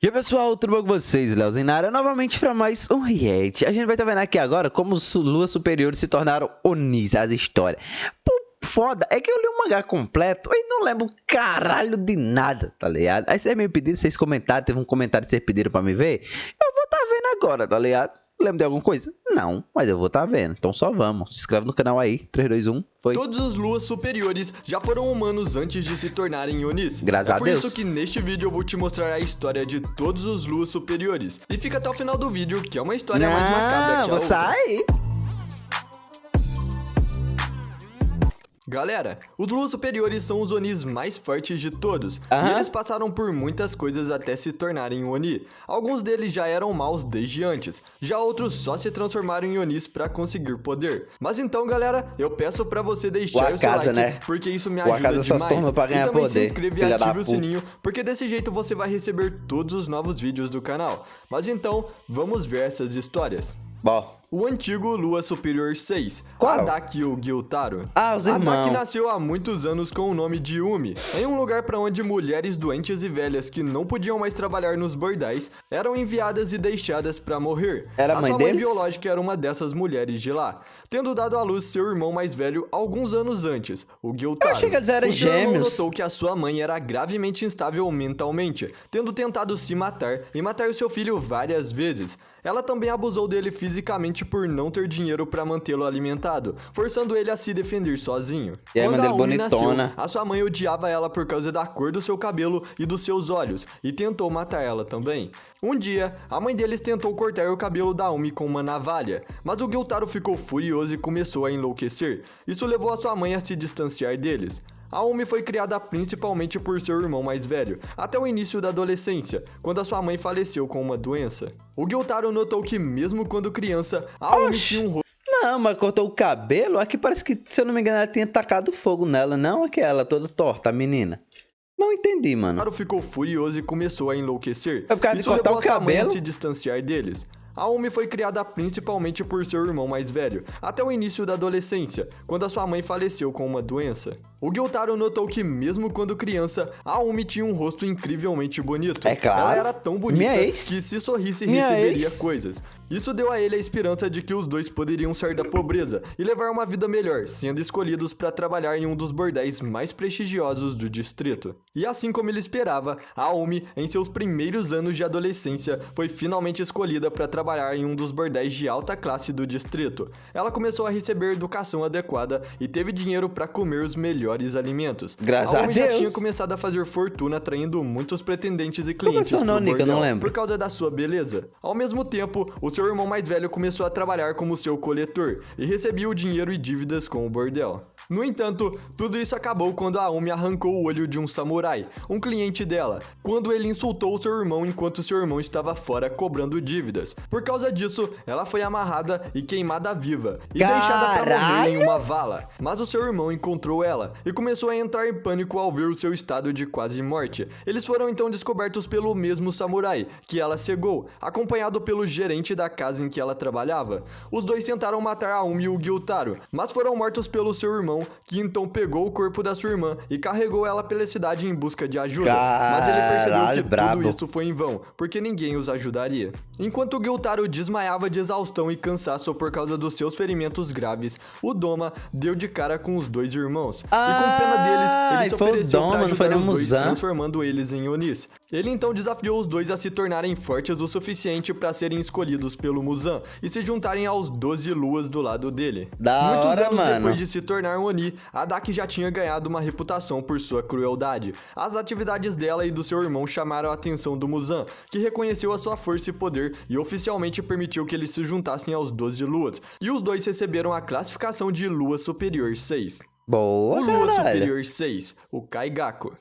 E aí pessoal, tudo bom com vocês? Leozinho na área novamente para mais um react. A gente vai estar vendo aqui agora como os luas superiores se tornaram Onis, as histórias. Pô, foda, é que eu li o mangá completo e não lembro caralho de nada, tá ligado? Aí vocês me pediram, vocês comentaram, teve um comentário que vocês pediram pra me ver. Eu vou estar vendo agora, tá ligado? Lembra de alguma coisa? Não, mas eu vou estar vendo. Então só vamos. Se inscreve no canal aí. 3, 2, 1, foi. Todos os luas superiores já foram humanos antes de se tornarem Onis. Graças a Deus. É por isso que neste vídeo eu vou te mostrar a história de todos os luas superiores. E fica até o final do vídeo, que é uma história mais macabra que a outra. Sair. Galera, os luas superiores são os Onis mais fortes de todos. E eles passaram por muitas coisas até se tornarem Oni. Alguns deles já eram maus desde antes. Já outros só se transformaram em Onis pra conseguir poder. Mas então, galera, eu peço pra você deixar o seu like, né? Porque isso me ajuda demais. E também se inscreva e ative o sininho, porque desse jeito você vai receber todos os novos vídeos do canal. Mas então, vamos ver essas histórias. Bom. O antigo Lua Superior 6, Qual? Adachi o Gyutaro. Os irmãos. Adachi nasceu há muitos anos com o nome de Umi, em um lugar para onde mulheres doentes e velhas que não podiam mais trabalhar nos bordéis eram enviadas e deixadas para morrer. Era a mãe sua deles? mãe biológica era uma dessas mulheres de lá, tendo dado à luz seu irmão mais velho alguns anos antes, o Gyutaro. Eu achei que eles eram o seu irmão gêmeos. notou que a sua mãe era gravemente instável mentalmente, tendo tentado se matar e matar o seu filho várias vezes. Ela também abusou dele fisicamente por não ter dinheiro para mantê-lo alimentado, forçando ele a se defender sozinho. E aí, Quando a Umi bonitona. nasceu, a sua mãe odiava ela por causa da cor do seu cabelo e dos seus olhos, e tentou matar ela também. Um dia, a mãe deles tentou cortar o cabelo da Umi com uma navalha, mas o Gyutaro ficou furioso e começou a enlouquecer. Isso levou a sua mãe a se distanciar deles. A Umi foi criada principalmente por seu irmão mais velho, até o início da adolescência, quando a sua mãe faleceu com uma doença. O Gyutaro notou que mesmo quando criança, a Umi tinha um rosto... Não, mas cortou o cabelo? Aqui parece que, se eu não me engano, ela tinha tacado fogo nela, não? Aquela toda torta, a menina. Não entendi, mano. O Gyutaro ficou furioso e começou a enlouquecer. É por causa de cortar o sua mãe cabelo? a se distanciar deles. A Umi foi criada principalmente por seu irmão mais velho, até o início da adolescência, quando a sua mãe faleceu com uma doença. O Gyutaro notou que mesmo quando criança, a Umi tinha um rosto incrivelmente bonito. É claro. Ela era tão bonita que se sorrisse receberia coisas. Isso deu a ele a esperança de que os dois poderiam sair da pobreza e levar uma vida melhor, sendo escolhidos para trabalhar em um dos bordéis mais prestigiosos do distrito. E assim como ele esperava, a Umi, em seus primeiros anos de adolescência, foi finalmente escolhida para trabalhar em um dos bordéis de alta classe do distrito. Ela começou a receber educação adequada e teve dinheiro para comer os melhores alimentos. Graças a Umi Deus. já tinha começado a fazer fortuna, atraindo muitos pretendentes e clientes pro Nick? Eu não lembro. por causa da sua beleza. Ao mesmo tempo, o seu irmão mais velho começou a trabalhar como seu coletor e recebia o dinheiro e dívidas com o bordel. No entanto, tudo isso acabou quando a Umi arrancou o olho de um samurai, um cliente dela, quando ele insultou seu irmão enquanto seu irmão estava fora cobrando dívidas. Por causa disso, ela foi amarrada e queimada viva e deixada para morrer em uma vala. Mas o seu irmão encontrou ela e começou a entrar em pânico ao ver o seu estado de quase morte. Eles foram então descobertos pelo mesmo samurai, que ela cegou, acompanhado pelo gerente da casa em que ela trabalhava. Os dois tentaram matar a Umi e o Gyutaro, mas foram mortos pelo seu irmão, que então pegou o corpo da sua irmã e carregou ela pela cidade em busca de ajuda. Mas ele percebeu que tudo isso foi em vão, porque ninguém os ajudaria. Enquanto o Gyutaro desmaiava de exaustão e cansaço por causa dos seus ferimentos graves, o Doma deu de cara com os dois irmãos. E com pena deles, ele se ofereceu para ajudar os dois, transformando eles em Onis. Ele então desafiou os dois a se tornarem fortes o suficiente para serem escolhidos pelo Muzan e se juntarem aos 12 luas do lado dele. Muitos anos depois de se tornar um Oni, Adachi já tinha ganhado uma reputação por sua crueldade. As atividades dela e do seu irmão chamaram a atenção do Muzan, que reconheceu a sua força e poder e oficialmente permitiu que eles se juntassem aos 12 luas, e os dois receberam a classificação de Lua Superior 6. Boa, o Lua Superior 6, o Kaigaku.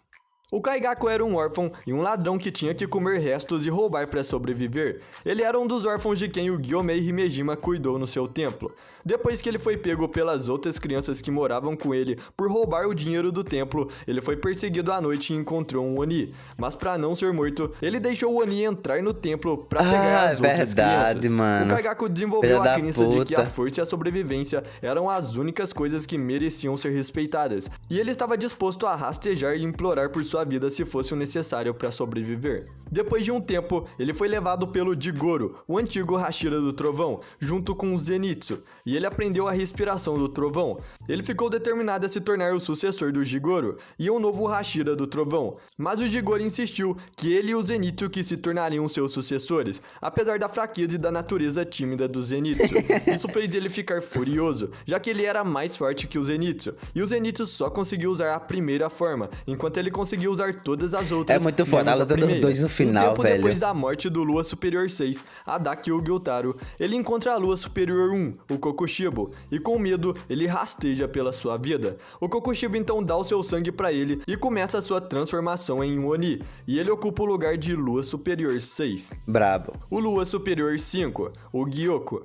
O Kaigaku era um órfão e um ladrão que tinha que comer restos e roubar para sobreviver. Ele era um dos órfãos de quem o Gyomei Himejima cuidou no seu templo. Depois que ele foi pego pelas outras crianças que moravam com ele por roubar o dinheiro do templo, ele foi perseguido à noite e encontrou um Oni. Mas para não ser morto, ele deixou o Oni entrar no templo para pegar as outras crianças. Mano. O Kaigaku desenvolveu a crença de que a força e a sobrevivência eram as únicas coisas que mereciam ser respeitadas. E ele estava disposto a rastejar e implorar por sua sua vida se fosse o necessário para sobreviver. Depois de um tempo, ele foi levado pelo Jigoro, o antigo Hashira do Trovão, junto com o Zenitsu, e ele aprendeu a respiração do Trovão. Ele ficou determinado a se tornar o sucessor do Jigoro e o novo Hashira do Trovão, mas o Jigoro insistiu que ele e o Zenitsu que se tornariam seus sucessores, apesar da fraqueza e da natureza tímida do Zenitsu. Isso fez ele ficar furioso, já que ele era mais forte que o Zenitsu, e o Zenitsu só conseguiu usar a primeira forma, enquanto ele conseguiu usar todas as outras. É muito foda, a luta dos dois no final, tempo velho. Depois da morte do Lua Superior 6, Adachi o Gyotaro, ele encontra a Lua Superior 1, o Kokushibo, e com medo, ele rasteja pela sua vida. O Kokushibo então dá o seu sangue pra ele e começa a sua transformação em um Oni, e ele ocupa o lugar de Lua Superior 6. Brabo. O Lua Superior 5, o Gyoko.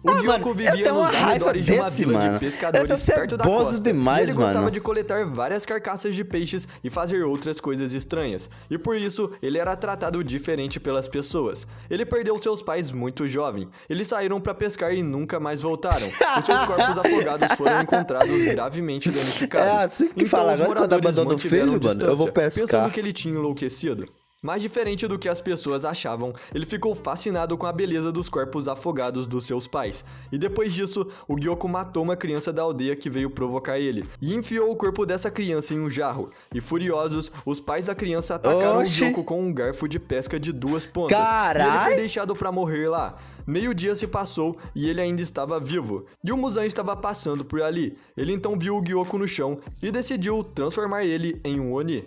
O Gyoko mano, eu vivia tenho uma nos raiva arredores de uma desse, vila mano. de pescadores Essa perto da cebosa costa. demais, e ele gostava mano. de coletar várias carcaças de peixes e fazer outras coisas estranhas. E por isso, ele era tratado diferente pelas pessoas. Ele perdeu seus pais muito jovem. Eles saíram pra pescar e nunca mais voltaram. Os seus corpos afogados foram encontrados gravemente danificados. É assim que então fala, os agora quando moradores abandona o mantiveram filho, mano, eu vou distância, pescar. pensando que ele tinha enlouquecido. Mais diferente do que as pessoas achavam, ele ficou fascinado com a beleza dos corpos afogados dos seus pais. E depois disso, o Gyoko matou uma criança da aldeia que veio provocar ele, e enfiou o corpo dessa criança em um jarro. E furiosos, os pais da criança atacaram Oxi. o Gyoko com um garfo de pesca de 2 pontas. Carai. E ele foi deixado pra morrer lá. Meio-dia se passou e ele ainda estava vivo. E o Muzan estava passando por ali. Ele então viu o Gyoko no chão e decidiu transformar ele em um Oni.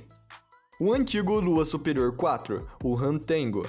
O antigo Lua Superior 4, o Hantengo.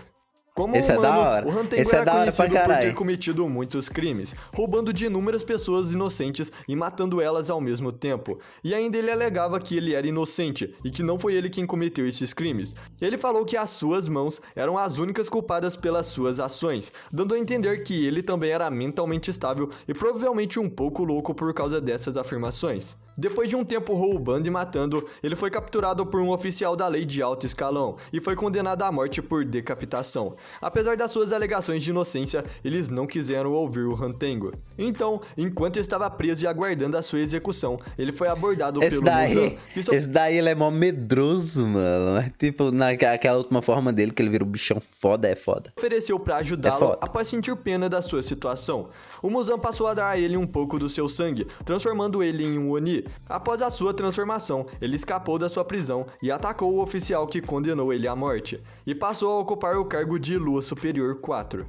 Como Esse é humano, da hora. o Hantengo Esse é era da hora pra conhecido por ter caralho. cometido muitos crimes, roubando de inúmeras pessoas inocentes e matando elas ao mesmo tempo. E ainda ele alegava que ele era inocente e que não foi ele quem cometeu esses crimes. Ele falou que as suas mãos eram as únicas culpadas pelas suas ações, dando a entender que ele também era mentalmente estável e provavelmente um pouco louco por causa dessas afirmações. Depois de um tempo roubando e matando, ele foi capturado por um oficial da lei de alto escalão e foi condenado à morte por decapitação. Apesar das suas alegações de inocência, eles não quiseram ouvir o Hantengo. Então, enquanto estava preso e aguardando a sua execução, ele foi abordado pelo Muzan. Esse daí ele é mó medroso, mano. Mas, tipo, naquela última forma dele, que ele vira um bichão foda, é foda. Ofereceu pra É ajudá-lo foda. após sentir pena da sua situação. O Muzan passou a dar a ele um pouco do seu sangue, transformando ele em um Oni. Após a sua transformação, ele escapou da sua prisão e atacou o oficial que condenou ele à morte, e passou a ocupar o cargo de Lua Superior 4.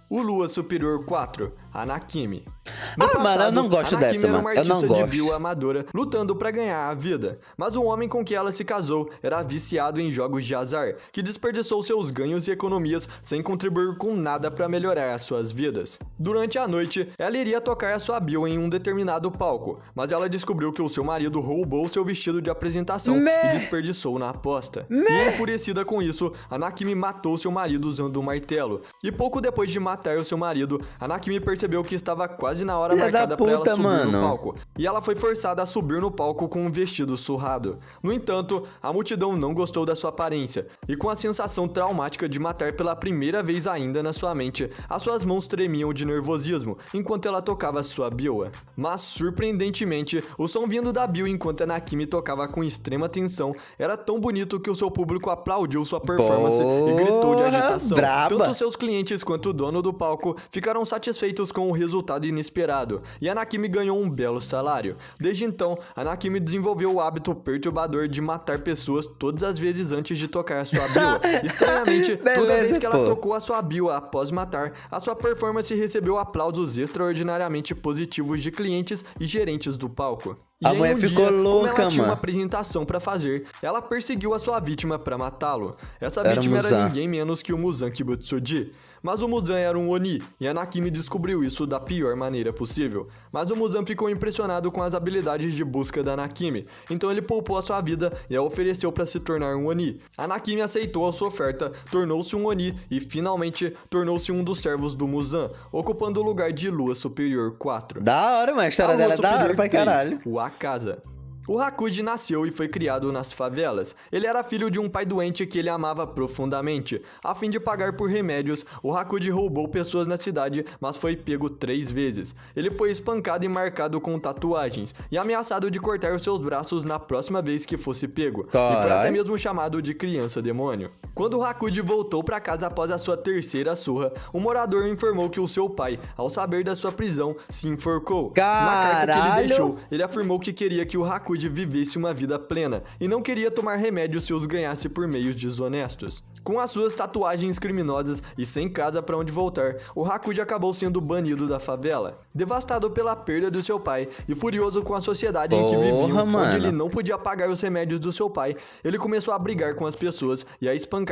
O Lua Superior 4, Anakimi. No mano, eu não gosto Anakimi dessa, era uma mano. Eu não artista de gosto. bioamadora lutando pra ganhar a vida, mas o homem com que ela se casou era viciado em jogos de azar, que desperdiçou seus ganhos e economias sem contribuir com nada pra melhorar as suas vidas. Durante a noite, ela iria tocar a sua bio em um determinado palco, mas ela descobriu que o seu marido roubou seu vestido de apresentação e desperdiçou na aposta. E enfurecida com isso, Anakimi matou seu marido usando um martelo. E pouco depois de matar o seu marido, Anakimi percebeu que estava quase na hora Filha marcada da pra ela puta, subir no mano. palco. E ela foi forçada a subir no palco com um vestido surrado. No entanto, a multidão não gostou da sua aparência, e com a sensação traumática de matar pela primeira vez ainda na sua mente, as suas mãos tremiam de nervosismo enquanto ela tocava sua bioa. Mas, surpreendentemente, o som vindo da bio enquanto Anakimi tocava com extrema tensão era tão bonito que o seu público aplaudiu sua performance e gritou de Porra, agitação. braba. Tanto seus clientes quanto o dono do palco ficaram satisfeitos com o resultado inesperado, e Anakimi ganhou um belo salário. Desde então, Anakimi desenvolveu o hábito perturbador de matar pessoas todas as vezes antes de tocar a sua bio. Estranhamente, toda Beleza, vez que ela pô. tocou a sua bio após matar, a sua performance recebeu aplausos extraordinariamente positivos de clientes e gerentes do palco. E A em mulher um ficou dia, como louca, ela tinha uma mano. apresentação pra fazer, ela perseguiu a sua vítima pra matá-lo. Essa Era o vítima era Muzan. ninguém menos que o Muzan Kibutsuji. Mas o Muzan era um Oni, e Anakimi descobriu isso da pior maneira possível. Mas o Muzan ficou impressionado com as habilidades de busca da Anakimi, então ele poupou a sua vida e a ofereceu para se tornar um Oni. Anakimi aceitou a sua oferta, tornou-se um Oni e finalmente tornou-se um dos servos do Muzan, ocupando o lugar de Lua Superior 4. Da hora, mano. A história A dela Lua é da hora Superior pra 3, caralho. o Akaza. O Hakuji nasceu e foi criado nas favelas. Ele era filho de um pai doente que ele amava profundamente. A fim de pagar por remédios, o Hakuji roubou pessoas na cidade, mas foi pego 3 vezes. Ele foi espancado e marcado com tatuagens, e ameaçado de cortar os seus braços na próxima vez que fosse pego. E foi até mesmo chamado de criança demônio. Quando o Hakuji voltou para casa após a sua terceira surra, um morador informou que o seu pai, ao saber da sua prisão, se enforcou. Na carta que ele deixou, ele afirmou que queria que o Hakuji vivesse uma vida plena e não queria tomar remédios se os ganhasse por meios desonestos. Com as suas tatuagens criminosas e sem casa para onde voltar, o Hakuji acabou sendo banido da favela. Devastado pela perda do seu pai e furioso com a sociedade em que viviam, onde ele não podia pagar os remédios do seu pai, ele começou a brigar com as pessoas e a espancar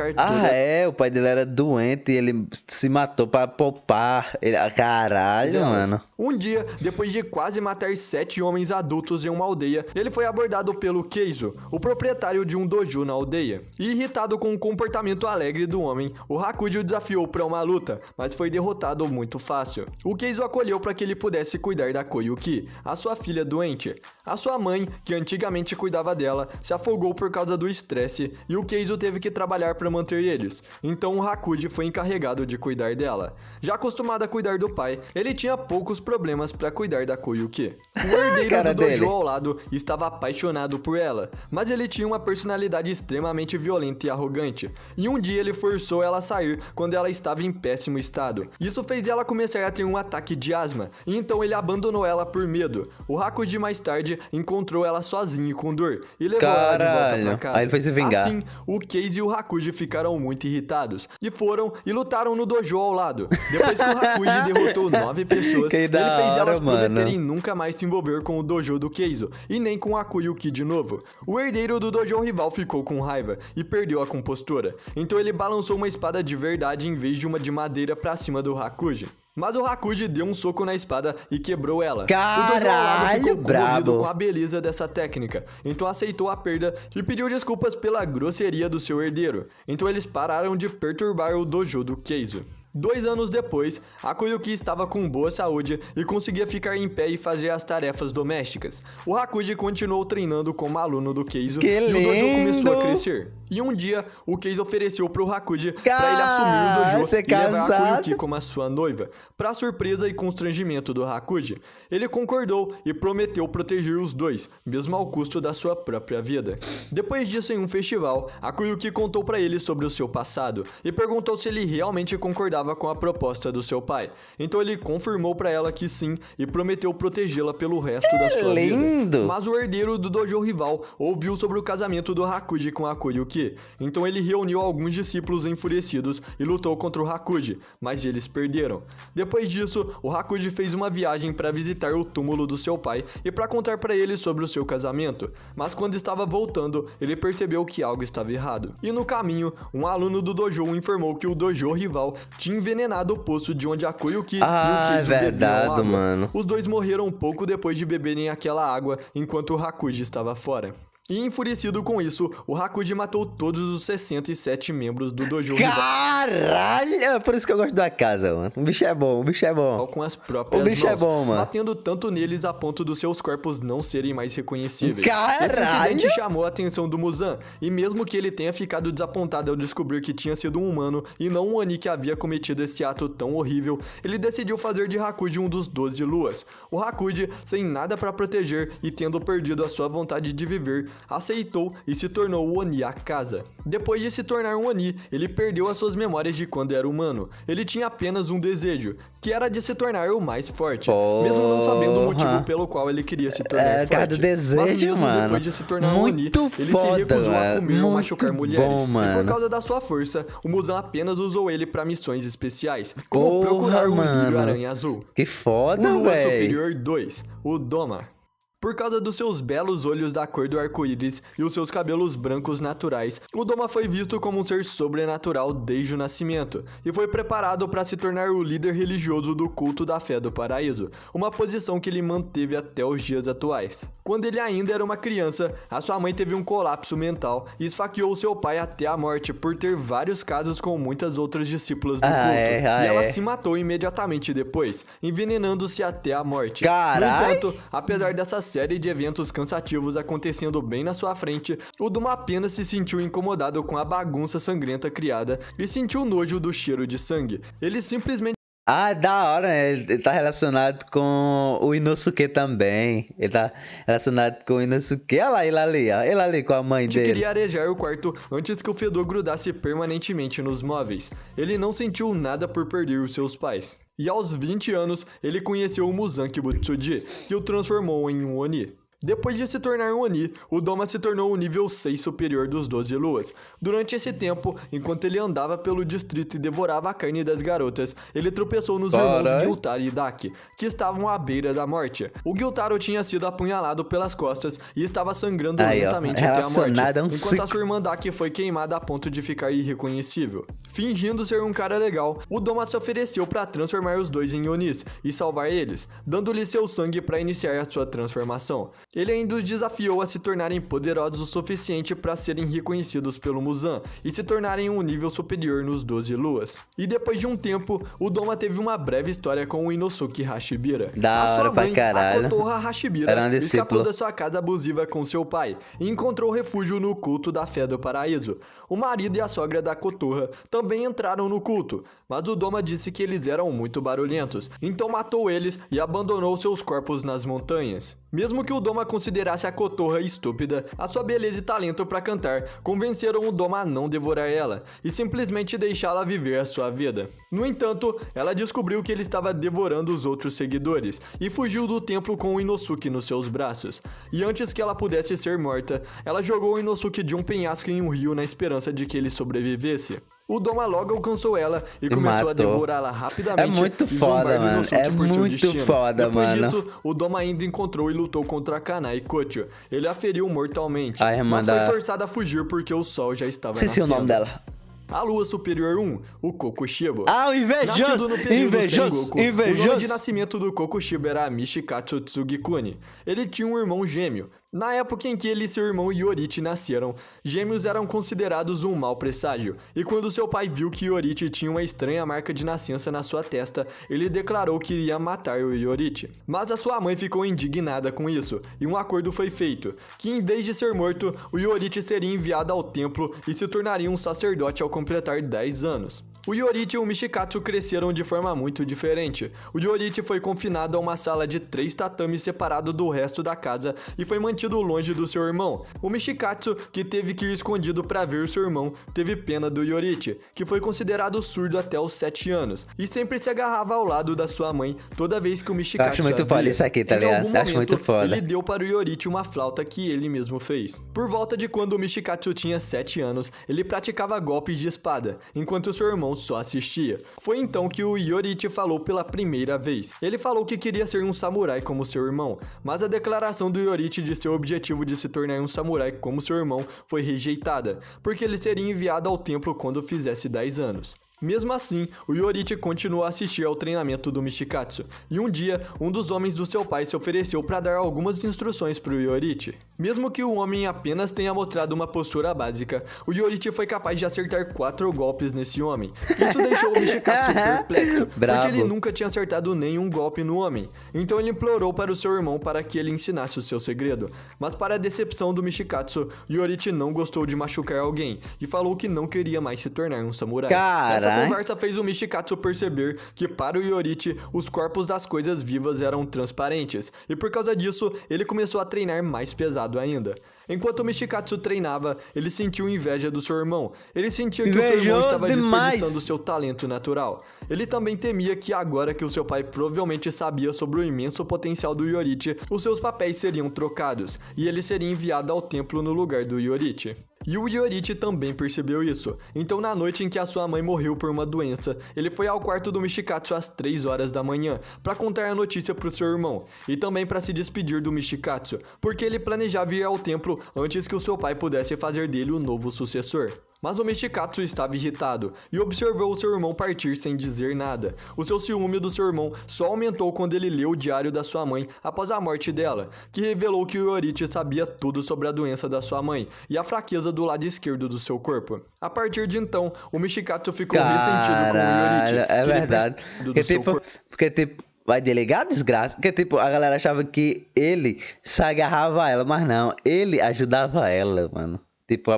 o pai dele era doente e ele se matou pra poupar. Caralho, mano. Um dia, depois de quase matar 7 homens adultos em uma aldeia, ele foi abordado pelo Keizo, o proprietário de um dojo na aldeia. E irritado com o comportamento alegre do homem, o Hakuji o desafiou para uma luta, mas foi derrotado muito fácil. O Keizo acolheu para que ele pudesse cuidar da Koyuki, a sua filha doente. A sua mãe, que antigamente cuidava dela, se afogou por causa do estresse e o Keizo teve que trabalhar para manter eles. Então o Hakuji foi encarregado de cuidar dela. Já acostumado a cuidar do pai, ele tinha poucos problemas para cuidar da Koyuki. O herdeiro do dojo ao lado estava apaixonado por ela, mas ele tinha uma personalidade extremamente violenta e arrogante. E um dia ele forçou ela a sair quando ela estava em péssimo estado. Isso fez ela começar a ter um ataque de asma, e então ele abandonou ela por medo. O Hakuji mais tarde encontrou ela sozinha e com dor, e levou ela de volta pra casa. Aí ele foi se vingar. Assim, o Keizo e o Hakuji ficaram muito irritados, e foram e lutaram no dojo ao lado. Depois que o Hakuji derrotou 9 pessoas, ele fez elas prometerem nunca mais se envolver com o dojo do Keizo, e nem com a Koyuki de novo. O herdeiro do dojo rival ficou com raiva, e perdeu a compostura. Então ele balançou uma espada de verdade em vez de uma de madeira pra cima do Hakuji. Mas o Hakuji deu um soco na espada e quebrou ela. Caralho, o dojo ao lado ficou comovido com a beleza dessa técnica, então aceitou a perda e pediu desculpas pela grosseria do seu herdeiro. Então eles pararam de perturbar o dojo do Keizo. 2 anos depois, a Koyuki estava com boa saúde e conseguia ficar em pé e fazer as tarefas domésticas. O Hakuji continuou treinando como aluno do Keizo e o dojo começou a crescer. E um dia, o Keizo ofereceu pro Hakuji para ele assumir o dojo e levar a Koyuki como a sua noiva, para surpresa e constrangimento do Hakuji. Ele concordou e prometeu proteger os dois, mesmo ao custo da sua própria vida. Depois disso, em um festival, a Koyuki contou para ele sobre o seu passado e perguntou se ele realmente concordava com a proposta do seu pai. Então ele confirmou para ela que sim e prometeu protegê-la pelo resto da sua vida. Mas o herdeiro do dojo rival ouviu sobre o casamento do Hakuji com a Koyuki. Então ele reuniu alguns discípulos enfurecidos e lutou contra o Hakuji, mas eles perderam. Depois disso, o Hakuji fez uma viagem para visitar o túmulo do seu pai e para contar para ele sobre o seu casamento. Mas quando estava voltando, ele percebeu que algo estava errado. E no caminho, um aluno do dojo informou que o dojo rival tinha envenenado o poço de onde a Koyuki e o Keizo bebiam água. Mano. Os dois morreram pouco depois de beberem aquela água enquanto o Hakuji estava fora. E enfurecido com isso, o Hakuji matou todos os 67 membros do dojo rival. Caralho! É por isso que eu gosto da casa, mano. O bicho é bom, o bicho é bom. Com as próprias mãos, é bom, mano. Batendo tanto neles a ponto dos seus corpos não serem mais reconhecíveis. Caralho! Esse incidente chamou a atenção do Muzan, e mesmo que ele tenha ficado desapontado ao descobrir que tinha sido um humano e não um Oni que havia cometido esse ato tão horrível, ele decidiu fazer de Hakuji um dos 12 luas. O Hakuji, sem nada para proteger e tendo perdido a sua vontade de viver, aceitou e se tornou o Oni Akaza. Depois de se tornar um Oni, ele perdeu as suas memórias de quando era humano. Ele tinha apenas um desejo, que era de se tornar o mais forte, mesmo não sabendo o motivo pelo qual ele queria se tornar forte. Cada desejo, mas mesmo mano, depois de se tornar um Oni, ele foda, se recusou a comer ou muito machucar mulheres. Bom, e por causa da sua força, o Muzan apenas usou ele para missões especiais, como procurar o lírio aranha azul. Que foda, velho. O Lua Superior 2, o Doma. Por causa dos seus belos olhos da cor do arco-íris e os seus cabelos brancos naturais, o Doma foi visto como um ser sobrenatural desde o nascimento, e foi preparado para se tornar o líder religioso do culto da fé do paraíso, uma posição que ele manteve até os dias atuais. Quando ele ainda era uma criança, a sua mãe teve um colapso mental e esfaqueou seu pai até a morte por ter vários casos com muitas outras discípulas do culto, e ela se matou imediatamente depois, envenenando-se até a morte. Carai. No entanto, apesar dessa série de eventos cansativos acontecendo bem na sua frente, o Doma apenas se sentiu incomodado com a bagunça sangrenta criada e sentiu nojo do cheiro de sangue. Ele simplesmente Ah, da hora, né? Ele tá relacionado com o Inosuke também. Ele tá relacionado com o Inosuke. Olha lá ele ali, ó. Ele ali com a mãe dele. queria arejar o quarto antes que o fedor grudasse permanentemente nos móveis. Ele não sentiu nada por perder os seus pais. E aos 20 anos, ele conheceu o Muzan Kibutsuji, que o transformou em um Oni. Depois de se tornar um Oni, o Doma se tornou o nível 6 superior dos 12 luas. Durante esse tempo, enquanto ele andava pelo distrito e devorava a carne das garotas, ele tropeçou nos irmãos Gyutaro e Daki, que estavam à beira da morte. O Gyutaro tinha sido apunhalado pelas costas e estava sangrando lentamente até a morte, enquanto a sua irmã Daki foi queimada a ponto de ficar irreconhecível. Fingindo ser um cara legal, o Doma se ofereceu para transformar os dois em Onis e salvar eles, dando-lhe seu sangue para iniciar a sua transformação. Ele ainda os desafiou a se tornarem poderosos o suficiente para serem reconhecidos pelo Muzan e se tornarem um nível superior nos 12 luas. E depois de um tempo, o Doma teve uma breve história com o Inosuke Hashibira. Da hora pra caralho. A Kotoha Hashibira, escapou da sua casa abusiva com seu pai e encontrou refúgio no culto da Fé do Paraíso. O marido e a sogra da Kotoha também entraram no culto, mas o Doma disse que eles eram muito barulhentos, então matou eles e abandonou seus corpos nas montanhas. Mesmo que o Doma considerasse a Kotoha estúpida, a sua beleza e talento para cantar convenceram o Doma a não devorar ela e simplesmente deixá-la viver a sua vida. No entanto, ela descobriu que ele estava devorando os outros seguidores e fugiu do templo com o Inosuke nos seus braços. E antes que ela pudesse ser morta, ela jogou o Inosuke de um penhasco em um rio na esperança de que ele sobrevivesse. O Doma logo alcançou ela e começou a devorá-la rapidamente. É muito foda, mano. É muito foda, mano. Depois disso, o Doma ainda encontrou e lutou contra Kanai Kocho. Ele a feriu mortalmente, mas foi forçada a fugir porque o sol já estava nascendo. Esqueci o nome dela. A Lua Superior 1, o Kokushibo. Ah, o invejoso! Nascido no período Sengoku, invejoso! O nome de nascimento do Kokushibo era Mishikatsu Tsugikuni. Ele tinha um irmão gêmeo. Na época em que ele e seu irmão Iorichi nasceram, gêmeos eram considerados um mau presságio, e quando seu pai viu que Iorichi tinha uma estranha marca de nascença na sua testa, ele declarou que iria matar o Iorichi. Mas a sua mãe ficou indignada com isso, e um acordo foi feito, que em vez de ser morto, o Iorichi seria enviado ao templo e se tornaria um sacerdote ao completar 10 anos. O Iorichi e o Mishikatsu cresceram de forma muito diferente. O Iorichi foi confinado a uma sala de 3 tatames separado do resto da casa e foi mantido longe do seu irmão. O Mishikatsu, que teve que ir escondido para ver seu irmão, teve pena do Iorichi, que foi considerado surdo até os 7 anos, e sempre se agarrava ao lado da sua mãe toda vez que o Mishikatsu acho muito foda isso aqui, tá ligado? Acho muito foda. Ele deu para o Iorichi uma flauta que ele mesmo fez. Por volta de quando o Mishikatsu tinha 7 anos, ele praticava golpes de espada, enquanto seu irmão só assistia. Foi então que o Iorichi falou pela primeira vez. Ele falou que queria ser um samurai como seu irmão, mas a declaração do Iorichi de seu objetivo de se tornar um samurai como seu irmão foi rejeitada, porque ele seria enviado ao templo quando fizesse 10 anos. Mesmo assim, o Iorichi continuou a assistir ao treinamento do Mishikatsu, e um dia, um dos homens do seu pai se ofereceu para dar algumas instruções para o Iorichi. Mesmo que o homem apenas tenha mostrado uma postura básica, o Iorichi foi capaz de acertar 4 golpes nesse homem. Isso deixou o Mishikatsu perplexo, porque ele nunca tinha acertado nenhum golpe no homem. Então ele implorou para o seu irmão para que ele ensinasse o seu segredo. Mas para a decepção do Mishikatsu, Iorichi não gostou de machucar alguém, e falou que não queria mais se tornar um samurai. Essa conversa fez o Mishikatsu perceber que para o Iorichi, os corpos das coisas vivas eram transparentes, e por causa disso, ele começou a treinar mais pesado ainda. Enquanto o Mishikatsu treinava, ele sentiu inveja do seu irmão. Ele sentia que o seu irmão estava desperdiçando seu talento natural. Ele também temia que agora que o seu pai provavelmente sabia sobre o imenso potencial do Iorichi, os seus papéis seriam trocados, e ele seria enviado ao templo no lugar do Iorichi. E o Iorichi também percebeu isso. Então, na noite em que a sua mãe morreu por uma doença, ele foi ao quarto do Mishikatsu às 3 horas da manhã para contar a notícia para o seu irmão e também para se despedir do Mishikatsu, porque ele planejava ir ao templo antes que o seu pai pudesse fazer dele o novo sucessor. Mas o Mishikatsu estava irritado e observou o seu irmão partir sem dizer nada. O seu ciúme do seu irmão só aumentou quando ele leu o diário da sua mãe após a morte dela, que revelou que o Iorichi sabia tudo sobre a doença da sua mãe e a fraqueza do lado esquerdo do seu corpo. A partir de então, o Mishikatsu ficou ressentido com o Iorichi. É verdade. Porque vai delegar a desgraça. Porque, tipo, a galera achava que ele se agarrava a ela, mas não. Ele ajudava ela, mano. Tipo,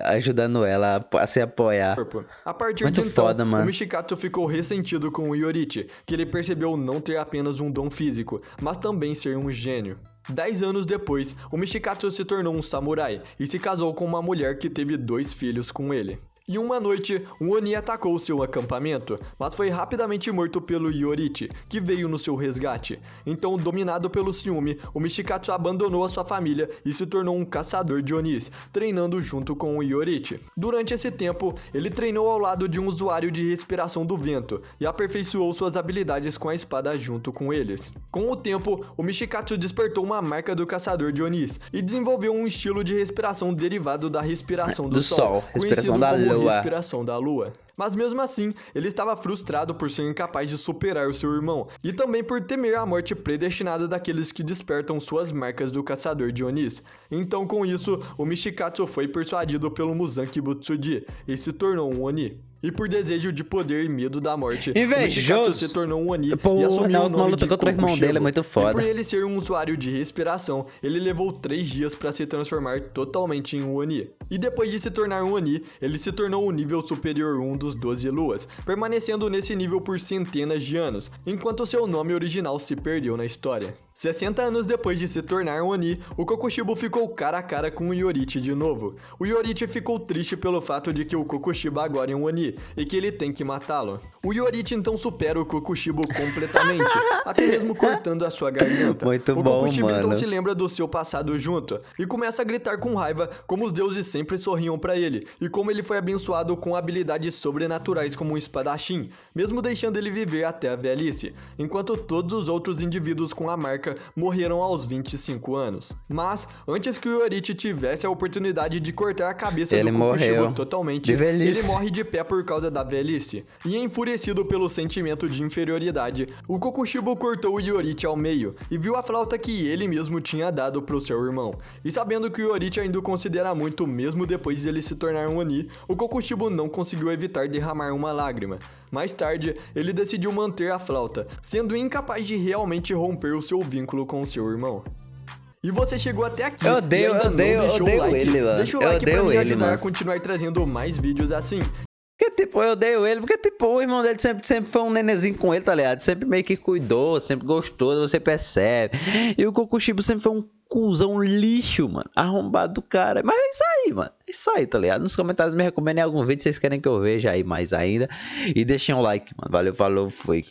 ajudando ela a se apoiar. A partir Muito de então, foda, mano. o Michikatsu ficou ressentido com o Iorichi, que ele percebeu não ter apenas um dom físico, mas também ser um gênio. 10 anos depois, o Michikatsu se tornou um samurai e se casou com uma mulher que teve 2 filhos com ele. E uma noite, um Oni atacou seu acampamento, mas foi rapidamente morto pelo Iorichi, que veio no seu resgate. Então, dominado pelo ciúme, o Michikatsu abandonou a sua família e se tornou um caçador de Onis, treinando junto com o Iorichi. Durante esse tempo, ele treinou ao lado de um usuário de respiração do vento e aperfeiçoou suas habilidades com a espada junto com eles. Com o tempo, o Michikatsu despertou uma marca do caçador de Onis e desenvolveu um estilo de respiração derivado da respiração do sol, respiração da lua. Respiração da lua. Mas mesmo assim, ele estava frustrado por ser incapaz de superar o seu irmão, e também por temer a morte predestinada daqueles que despertam suas marcas do caçador de Onis. Então, com isso, o Michikatsu foi persuadido pelo Muzan Kibutsuji e se tornou um Oni. E por desejo de poder e medo da morte, o Michikatsu se tornou um Oni e assumiu o nome de contra o irmão dele é muito foda. E por ele ser um usuário de respiração, ele levou 3 dias para se transformar totalmente em um Oni. E depois de se tornar um Oni, ele se tornou o nível superior 1 dos 12 luas, permanecendo nesse nível por centenas de anos, enquanto seu nome original se perdeu na história. 60 anos depois de se tornar um Oni, o Kokushibo ficou cara a cara com o Iorichi de novo. O Iorichi ficou triste pelo fato de que o Kokushibo agora é um Oni, e que ele tem que matá-lo. O Iorichi então supera o Kokushibo completamente, até mesmo cortando a sua garganta. Muito o bom, Kokushibo mano. então se lembra do seu passado junto, e começa a gritar com raiva como os deuses sempre sorriam pra ele, e como ele foi abençoado com habilidades sobrenaturais como um espadachim, mesmo deixando ele viver até a velhice, enquanto todos os outros indivíduos com a marca morreram aos 25 anos. Mas, antes que o Iorichi tivesse a oportunidade de cortar a cabeça do Kokushibo totalmente, ele morre de pé por causa da velhice. E enfurecido pelo sentimento de inferioridade, o Kokushibo cortou o Iorichi ao meio e viu a flauta que ele mesmo tinha dado pro seu irmão. E sabendo que o Iorichi ainda o considera muito mesmo depois de ele se tornar um Oni, o Kokushibo não conseguiu evitar derramar uma lágrima. Mais tarde, ele decidiu manter a flauta, sendo incapaz de realmente romper o seu vínculo com seu irmão. E você chegou até aqui Eu odeio ele, mano. Deixa o like pra me ajudar a continuar trazendo mais vídeos assim. Porque, tipo, eu odeio ele, porque, tipo, o irmão dele sempre foi um nenezinho com ele, tá ligado? Sempre meio que cuidou, sempre gostou, você percebe. E o Kokushibo sempre foi um cuzão lixo, mano. Arrombado do cara. Mas é isso aí, mano. É isso aí, tá ligado? Nos comentários me recomendem algum vídeo que vocês querem que eu veja aí mais ainda. E deixem um like, mano. Valeu, falou, fui.